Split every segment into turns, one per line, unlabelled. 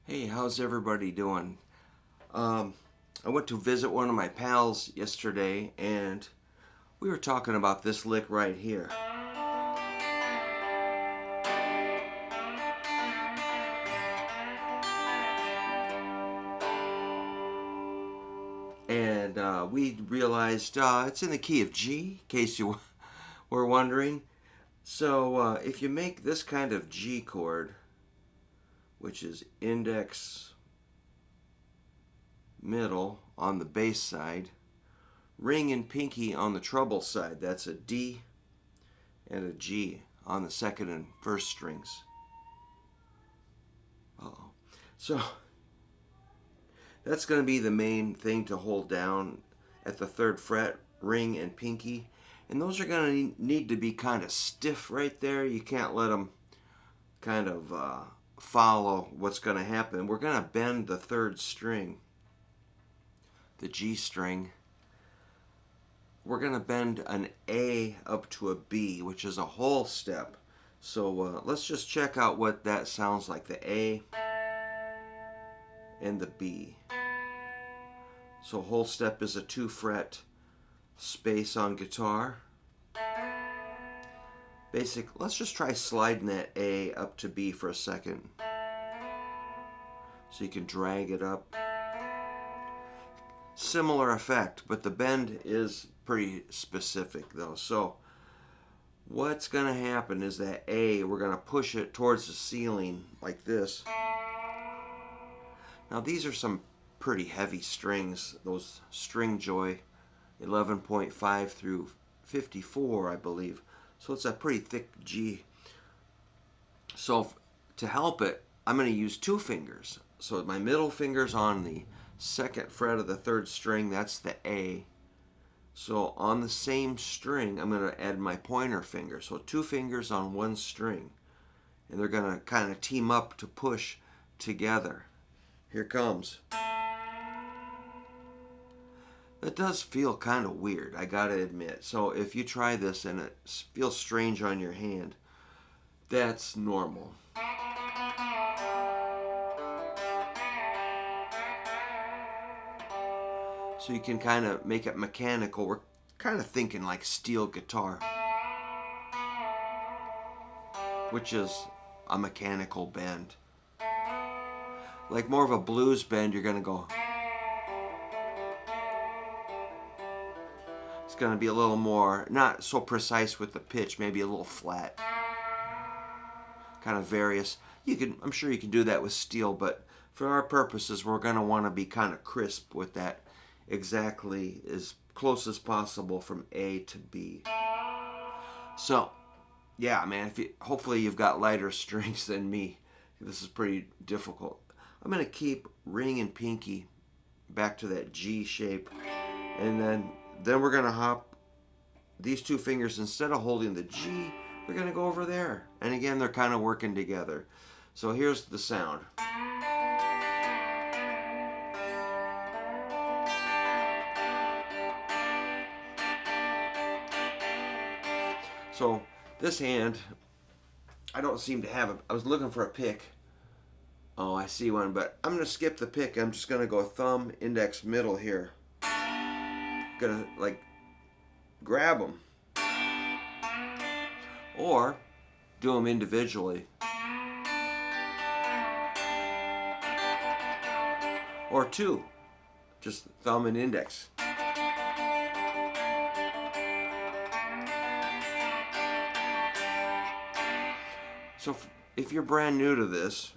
Hey, how's everybody doing? I went to visit one of my pals yesterday and we were talking about this lick right here. And we realized it's in the key of G, in case you were wondering. So if you make this kind of G chord, which is index middle on the bass side, ring and pinky on the treble side, that's a D and a G on the second and first strings. Uh-oh. So that's going to be the main thing to hold down at the third fret, ring and pinky. And those are going to need to be kind of stiff right there. You can't let them kind of follow what's going to happen. We're going to bend the third string, the G string. We're going to bend an A up to a B, which is a whole step. So let's just check out what that sounds like, the A and the B. So whole step is a 2-fret space on guitar. Let's just try sliding that A up to B for a second. So you can drag it up. Similar effect, but the bend is pretty specific though. So what's going to happen is that A, we're going to push it towards the ceiling like this. Now these are some pretty heavy strings, those String Joy 11.5 through 54, I believe. So it's a pretty thick G. So to help it, I'm going to use 2 fingers. So my middle finger's on the second fret of the third string, that's the A. So on the same string, I'm going to add my pointer finger. So 2 fingers on one string. And they're going to kind of team up to push together. Here comes. It does feel kind of weird, I gotta admit. So if you try this and it feels strange on your hand, that's normal. So you can kind of make it mechanical. We're kind of thinking like steel guitar, which is a mechanical bend. Like more of a blues bend, you're gonna go. It's going to be a little more, not so precise with the pitch, maybe a little flat. Kind of various. I'm sure you can do that with steel, but for our purposes, we're going to want to be kind of crisp with that, exactly as close as possible from A to B. So, yeah, man, hopefully you've got lighter strings than me. This is pretty difficult. I'm going to keep ring and pinky back to that G shape, and then we're going to hop these 2 fingers. Instead of holding the G, we're going to go over there. And again, they're kind of working together. So here's the sound. So this hand, I don't seem to have it. I was looking for a pick. Oh, I see one, but I'm going to skip the pick. I'm just going to go thumb, index, middle here. Gonna like grab them or do them individually, or 2, just thumb and index. So if you're brand new to this,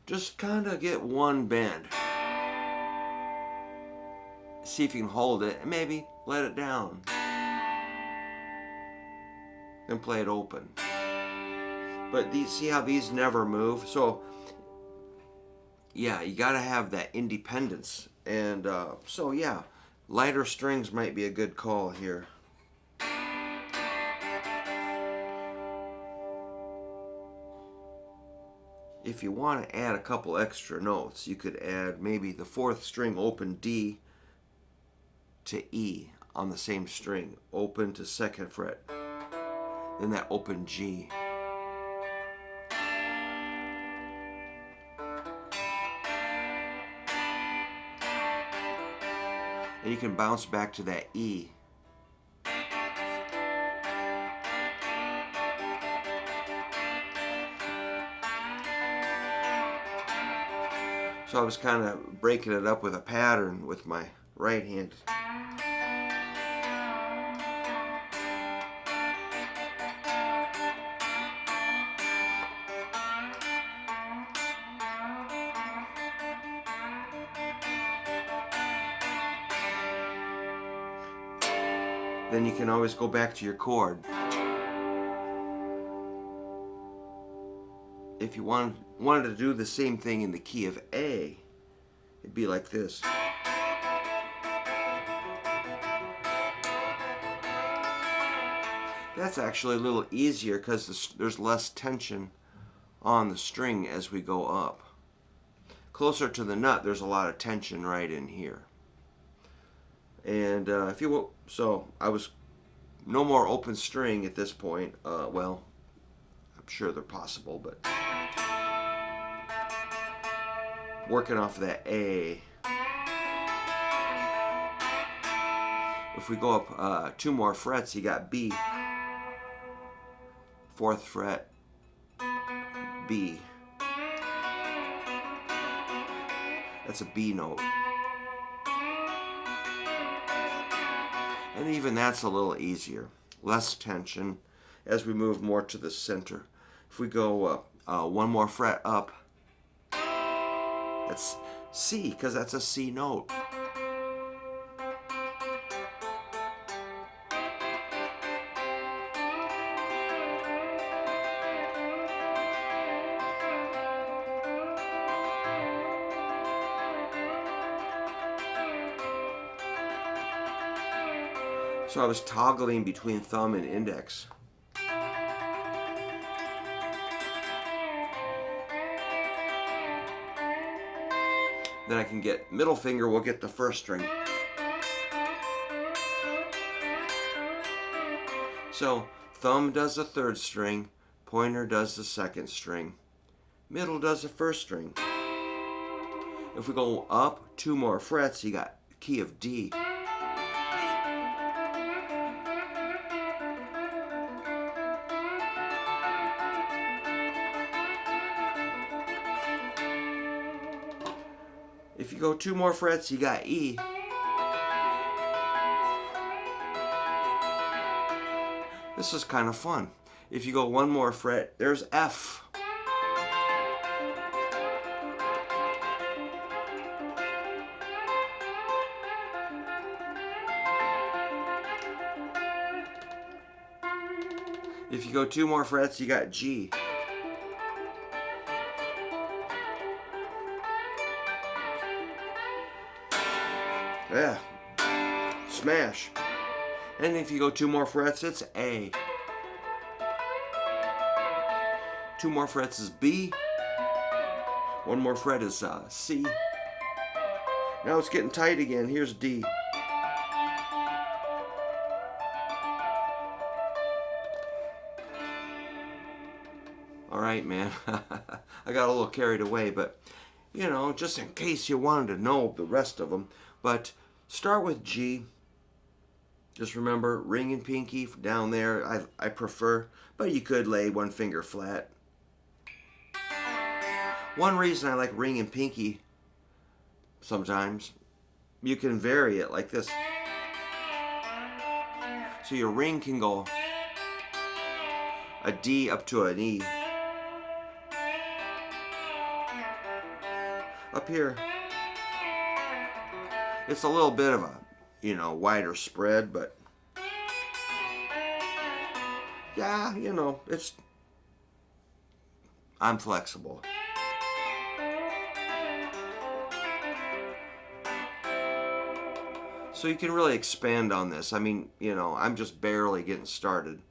just kind of get one bend. See if you can hold it and maybe let it down. Then play it open. But see how these never move? So, yeah, you got to have that independence. And so, yeah, lighter strings might be a good call here. If you want to add a couple extra notes, you could add maybe the 4th string open D to E on the same string, open to 2nd fret, then that open G. and you can bounce back to that E. So I was kind of breaking it up with a pattern with my right hand. Then you can always go back to your chord. If you wanted to do the same thing in the key of A, it'd be like this. That's actually a little easier because there's less tension on the string as we go up. Closer to the nut, there's a lot of tension right in here. And so I was no more open string at this point. Well, I'm sure they're possible, but working off that A. If we go up 2 more frets, you got B. 4th fret, B. That's a B note. And even that's a little easier. Less tension as we move more to the center. If we go 1 more fret up, that's C, because that's a C note. So I was toggling between thumb and index. Then I can get middle finger will get the 1st string. So thumb does the 3rd string, pointer does the 2nd string, middle does the 1st string. If we go up 2 more frets, you got key of D. If you go 2 more frets, you got E. This is kind of fun. If you go 1 more fret, there's F. If you go 2 more frets, you got G. Yeah, smash. And if you go 2 more frets, it's A. 2 more frets is B. 1 more fret is C. Now it's getting tight again. Here's D. All right, man. I got a little carried away, but you know, just in case you wanted to know the rest of them. But start with G. Just remember, ring and pinky down there, I prefer, but you could lay 1 finger flat. One reason I like ring and pinky sometimes, you can vary it like this. So your ring can go a D up to an E. Up here, it's a little bit of a, you know, wider spread, but yeah, you know, I'm flexible. So you can really expand on this. I mean, you know, I'm just barely getting started.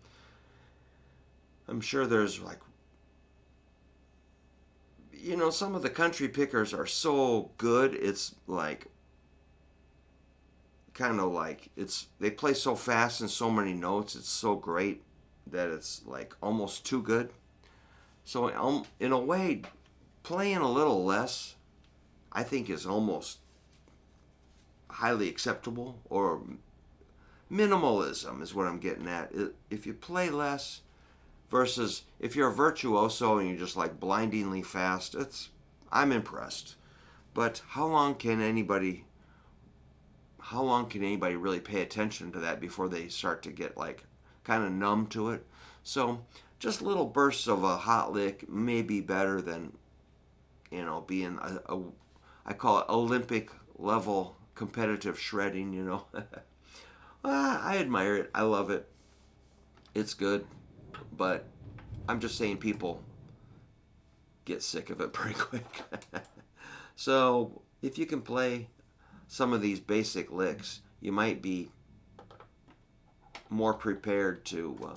I'm sure there's like, you know, some of the country pickers are so good, it's like, kind of like, they play so fast and so many notes, it's so great that it's like almost too good. So in a way, playing a little less, I think is almost highly acceptable, or minimalism is what I'm getting at. If you play less versus if you're a virtuoso and you're just like blindingly fast, I'm impressed. But how long can anybody really pay attention to that before they start to get like kind of numb to it? So just little bursts of a hot lick may be better than, being I call it Olympic level competitive shredding. I admire it. I love it. It's good. But I'm just saying people get sick of it pretty quick. So if you can play some of these basic licks, you might be more prepared to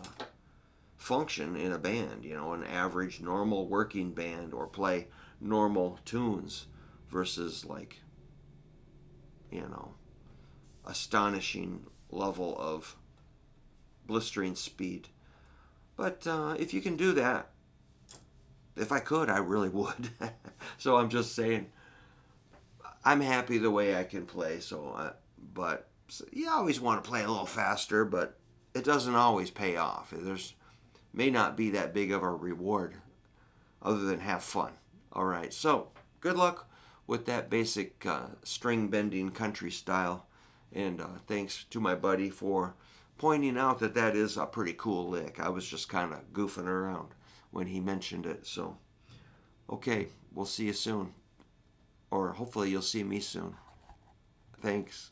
function in a band, an average, normal working band, or play normal tunes versus like, astonishing level of blistering speed. But if you can do that, if I could, I really would. So I'm just saying, I'm happy the way I can play. But you always want to play a little faster, but it doesn't always pay off. There's may not be that big of a reward other than have fun. All right, so good luck with that basic string bending country style. And thanks to my buddy for pointing out that is a pretty cool lick. I was just kind of goofing around when he mentioned it. So, okay, we'll see you soon. Or hopefully you'll see me soon. Thanks.